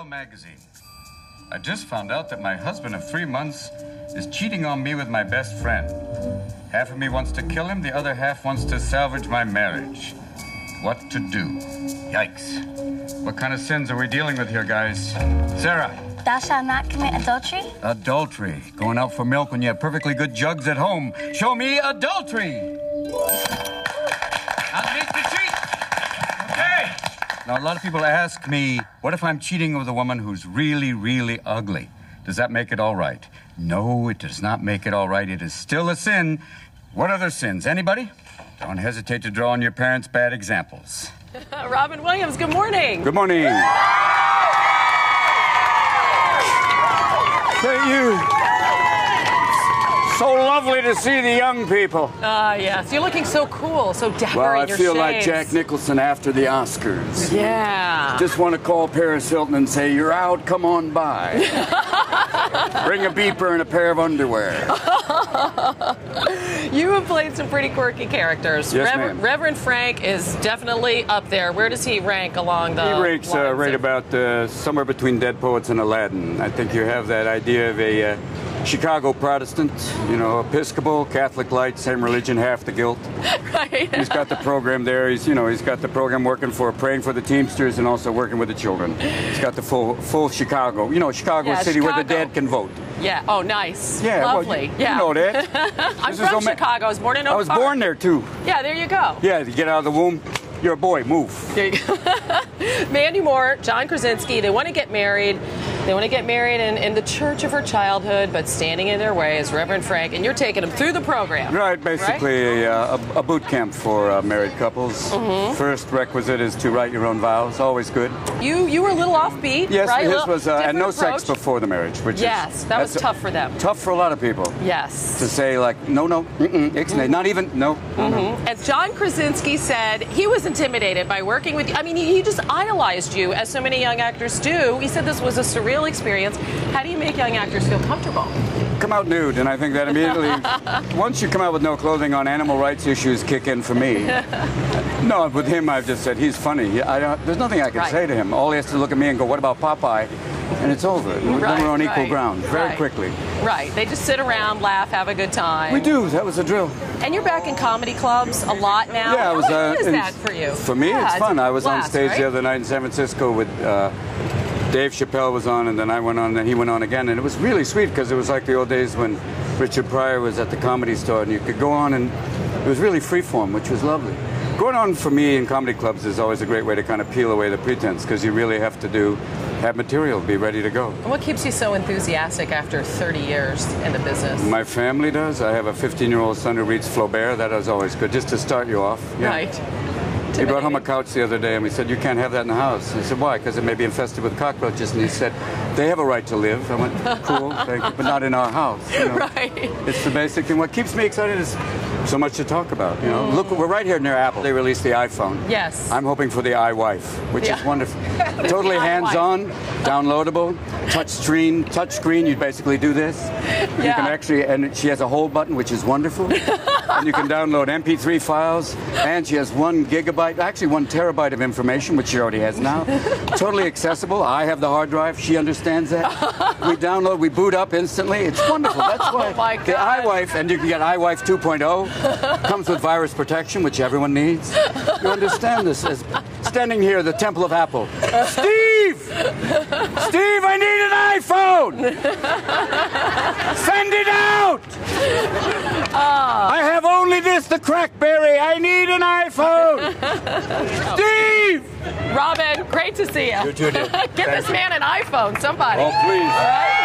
magazine. I just found out that my husband of 3 months is cheating on me with my best friend. Half of me wants to kill him, the other half wants to salvage my marriage. What to do? Yikes. What kind of sins are we dealing with here, guys? Sarah. Thou shalt not commit adultery? Adultery. Going out for milk when you have perfectly good jugs at home. Show me adultery. Not need to cheat. Okay. Now, a lot of people ask me, what if I'm cheating with a woman who's really, really ugly? Does that make it all right? No, it does not make it all right. It is still a sin. What other sins? Anybody? Don't hesitate to draw on your parents' bad examples. Robin Williams, good morning. Good morning. Thank you. So lovely to see the young people. Yes. You're looking so cool, so dapper Well, I in your feel like shades. Jack Nicholson after the Oscars. Yeah. Just want to call Paris Hilton and say, you're out, come on by. Bring a beeper and a pair of underwear. You have played some pretty quirky characters. Yes, ma'am. Reverend Frank is definitely up there. Where does he rank along the He ranks right about somewhere between Dead Poets and Aladdin. I think you have that idea of a Chicago Protestant, you know, Episcopal, Catholic light, same religion, half the guilt. Right. He's got the program there. He's got the program working for praying for the Teamsters and also working with the children. He's got the full Chicago. You know, Chicago City where the dead can vote. Yeah. Oh, nice. Yeah. Lovely. Well, you know that. I'm from Chicago. I was born in Oak I was Park. born there too. Yeah. There you go. Yeah. You get out of the womb. You're a boy. Move. There you go. Mandy Moore, John Krasinski, they want to get married. They want to get married in the church of her childhood, but standing in their way is Reverend Frank, and you're taking them through the program. Right, basically a boot camp for married couples. First requisite is to write your own vows. Always good. You were a little offbeat, yes, right? His was and no approach. sex before the marriage, which that was tough for them. Tough for a lot of people. Yes. To say like no, ixnay, not even no. As John Krasinski said, he was intimidated by working with you. I mean, he just idolized you, as so many young actors do. He said this was a surreal experience. How do you make young actors feel comfortable? Come out nude, and I think that immediately, once you come out with no clothing on, animal rights issues kick in for me. No, with him, I've just said, he's funny. There's nothing I can say to him. All he has to look at me and go, what about Popeye? And it's over. Then we're on equal ground very quickly. Right. They just sit around, laugh, have a good time. We do. That was a drill. And you're back in comedy clubs a lot now. Yeah, How fun is that for you? For me, it's fun. I was blast, on stage right? the other night in San Francisco with Dave Chappelle was on, and then I went on, and then he went on again, and it was really sweet because it was like the old days when Richard Pryor was at the Comedy Store, and you could go on, and it was really freeform, which was lovely. Going on for me in comedy clubs is always a great way to kind of peel away the pretense because you really have to have material, be ready to go. And what keeps you so enthusiastic after 30 years in the business? My family does. I have a 15-year-old son who reads Flaubert. That is always good, just to start you off. Yeah. Right. He brought home a couch the other day, and we said, you can't have that in the house. I said, why? Because it may be infested with cockroaches. And he said, they have a right to live. I went, cool, thank you, but not in our house. You know? Right. It's the basic thing. What keeps me excited is so much to talk about. You know, look, we're right here near Apple. They released the iPhone. Yes. I'm hoping for the iWife, which is wonderful. Totally hands-on, downloadable, touch screen. You basically do this. You can actually, and she has a hold button, which is wonderful. And you can download MP3 files, and she has 1 gigabyte, actually 1 terabyte of information, which she already has now. Totally accessible. I have the hard drive. She understands that. We download, we boot up instantly. It's wonderful. That's why the iWife, and you can get iWife 2.0, comes with virus protection, which everyone needs. You understand this as standing here, the Temple of Apple. Steve! Steve, I need an iPhone! Send it out! I have only this, the Crackberry. I need an iPhone! Steve! Robin, great to see you. You too, dear. Get this man an iPhone, somebody. Oh, please. All right?